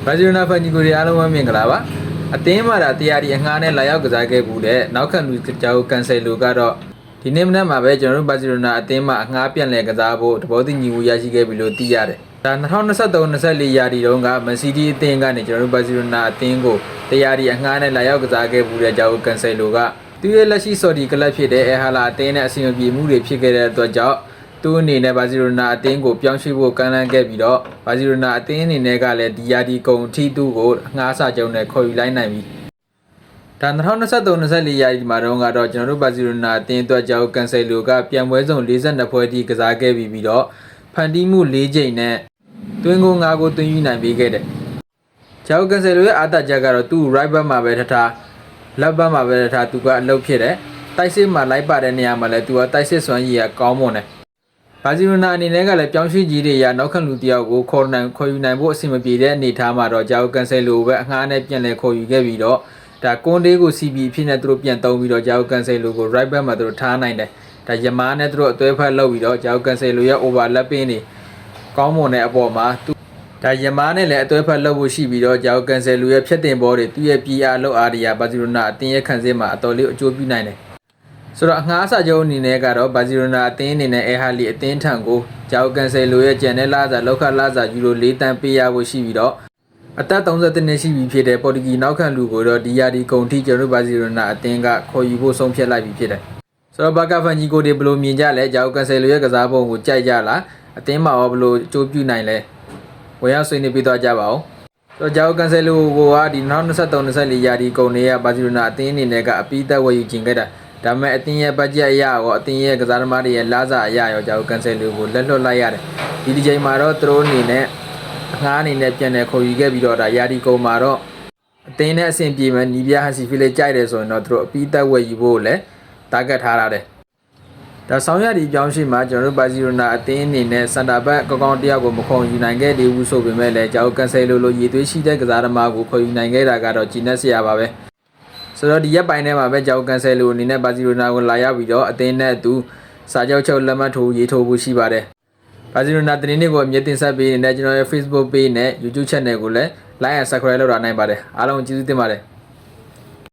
ဘာစီလိုနာဖန်ကြီးကိုအားလုံးဝမ်းမြင်ကြလားပါအသင်းမှာတရားဒီအငှားနဲ့လာရောက်ကစားခဲ့ဘူးတဲ့နောက်ခံလူကြောက်ကန်ဆယ်လိုကတော့ဒီနေ့မနက်မှာပဲကျွန်တော်တို့ဘာစီလိုနာအသင်းမှာအငှားပြန်လည်ကစားဖို့တဘောတိညီမှုရရှိခဲ့ပြီလို့သိရတယ်ဒါ2023-24ရာသီတုန်းကမန်စီးတီးအသင်းကနေကျွန်တော်တို့ဘာစီလိုနာအသင်းကိုတရားဒီအငှားနဲ့လာရောက်ကစားခဲ့ဘူးတဲ့ကြောက်ကန်ဆယ်လိုကသူရဲ့လက်ရှိဆော်ဒီကလပ်ဖြစ်တဲ့အဲဟာလာအသင်းနဲ့အဆင်ပြေမှုတွေဖြစ်ခဲ့တဲ့အတွက်ကြောင့်သူအနေနဲ့ဘာစီလိုနာအသင်းကိုပြောင်းရွှေ့ဖို့ကမ်းလှမ်းခဲ့ပြီးတော့ဘာစီလိုနာအသင်းအနေနဲ့ကလည်းဒီယာဒီကုံထီသူကိုငှားစာချုပ်နဲ့ခေါ်ယူလိုက်နိုင်ပြီဒါ2023-24ရာသီမှာတော့ကျွန်တော်တို့ဘာစီလိုနာအသင်းအတွက်ကြောက်ကန်ဆယ်လိုကပြန်ပွဲစုံ42ပွဲထိကစားခဲ့ပြီးတော့ဖန်တီးမှု4ချိန်နဲ့တွင်းကို5ကိုသွင်းယူနိုင်ပေးခဲ့တယ်ကြောက်ကန်ဆယ်လိုရဲ့အာသာချက်ကတော့သူ့ right back မှာပဲထား left back မှာပဲထားသူကအလုပ်ဖြစ်တယ်တိုက်စစ်မှာလိုက်ပါတဲ့နေရာမှာလည်းသူကတိုက်စစ်စွမ်းရည်ကကောင်းမွန်တယ်ဘာစီလိုနာအနေနဲ့ကလည်းပြောင်းရွှေ့ကြီးတွေရနောက်ခံလူတယောက်ကိုခေါ်ယူနိုင်ဖို့အဆင်မပြေတဲ့အနေအထားမှာတော့ဂျာအိုကန်ဆယ်လိုပဲအငှားနဲ့ပြန်လည်ခေါ်ယူခဲ့ပြီးတော့ဒါကွန်တေးကို CB အဖြစ်နဲ့သူတို့ပြန်သုံးပြီးတော့ဂျာအိုကန်ဆယ်လိုကို right back မှာသူတို့ထားနိုင်တယ်ဒါယမားနဲ့သူတို့အသွဲဖက်လုပ်ပြီးတော့ဂျာအိုကန်ဆယ်လိုရဲ့ overlapping တွေကောင်းမွန်တဲ့အပေါ်မှာသူဒါယမားနဲ့လည်းအသွဲဖက်လုပ်ဖို့ရှိပြီးတော့ဂျာအိုကန်ဆယ်လိုရဲ့ဖြတ်တင်ဘောတွေသူ့ရဲ့ PR လောက်အားတွေရဘာစီလိုနာအတင်းရဲ့ခံစစ်မှာအတော်လေးအကျိုးပြုနိုင်တယ်ဆိုတော့အငှားစာချုပ်အနေနဲ့ကတော့ဘာစီလိုနာအသင်းအနေနဲ့အဲဟာလီအသင်းထံကိုဂျာအိုကန်ဆယ်လိုရဲ့ကျန်တဲ့လာစာလောက်ခလာစာယူရို4တန်းပေးရဖို့ရှိပြီးတော့အသက်33နှစ်ရှိပြီဖြစ်တဲ့ပေါ်တူဂီနောက်ခံလူကိုတော့ဒီယာဒီကုံထိကျွန်တော်ဘာစီလိုနာအသင်းကခေါ်ယူဖို့ဆုံးဖြတ်လိုက်ပြီဖြစ်တယ်ဆိုတော့ဘာကာဖန်ကြီးကိုဒီဘယ်လိုမြင်ကြလဲဂျာအိုကန်ဆယ်လိုရဲ့ကစားပုံကိုကြိုက်ကြလားအသင်းမှာရောဘယ်လိုအကျိုးပြုနိုင်လဲဝင်ရောက်ဆွေးနွေးပြသွားကြပါဦးဆိုတော့ဂျာအိုကန်ဆယ်လိုကဒီ2023-24ရာသီကုံလေးကဘာစီလိုနာအသင်းအနေနဲ့ကအပြီးသက်ဝယ်ယူခြင်းခဲ့တာဒါပေမဲ့အတင်းရဲ့ဘတ်ဂျက်အရာရောအတင်းရဲ့ကစားသမားတွေရဲ့လာစာအရာရောဂျာအိုကန်ဆယ်လိုကိုလက်လွတ်လိုက်ရတယ်ဒီချိန်မှာတော့သူတို့အနေနဲ့အငှားအနေနဲ့ပြန်လည်ခေါ်ယူခဲ့ပြီးတော့ဒါယာဒီကုံမှာတော့အတင်းနဲ့အဆင်ပြေမဲ့နီးပြဟန်စီဖီလေးကြိုက်တယ်ဆိုရင်တော့သူတို့အပြီးသက်ဝယ်ယူဖို့လည်းတာဂက်ထားရတယ်ဒါဆောင်ရည်ပြောင်းရှိမှကျွန်တော်တို့ဘာစီလိုနာအသင်းအနေနဲ့စန်တာဘက်ကောင်းကောင်းတယောက်ကိုမခေါ်ယူနိုင်ခဲ့သေးဘူးဆိုပေမဲ့လည်းဂျာအိုကန်ဆယ်လိုလိုရည်သွေးရှိတဲ့ကစားသမားကိုခေါ်ယူနိုင်ခဲ့တာကတော့ဂျီနက်စရာပါပဲဆိုတော့ဒီရက်ပိုင်းထဲမှာပဲဂျာအိုကန်ဆယ်လိုအနေနဲ့ဘာစီလိုနာကိုလာရောက်ပြီးတော့အသင်းနဲ့အတူစာချုပ်ချုပ်လက်မှတ်ထိုးရေးထိုးဖို့ရှိပါတယ်ဘာစီလိုနာတင်းတွေကိုအမြဲတင်ဆက်ပေးနေတဲ့ကျွန်တော်ရဲ့ Facebook page နဲ့ YouTube channel ကိုလည်း like and subscribe လုပ်ထားနိုင်ပါတယ်အားလုံးကျေးဇူးတင်ပါတယ်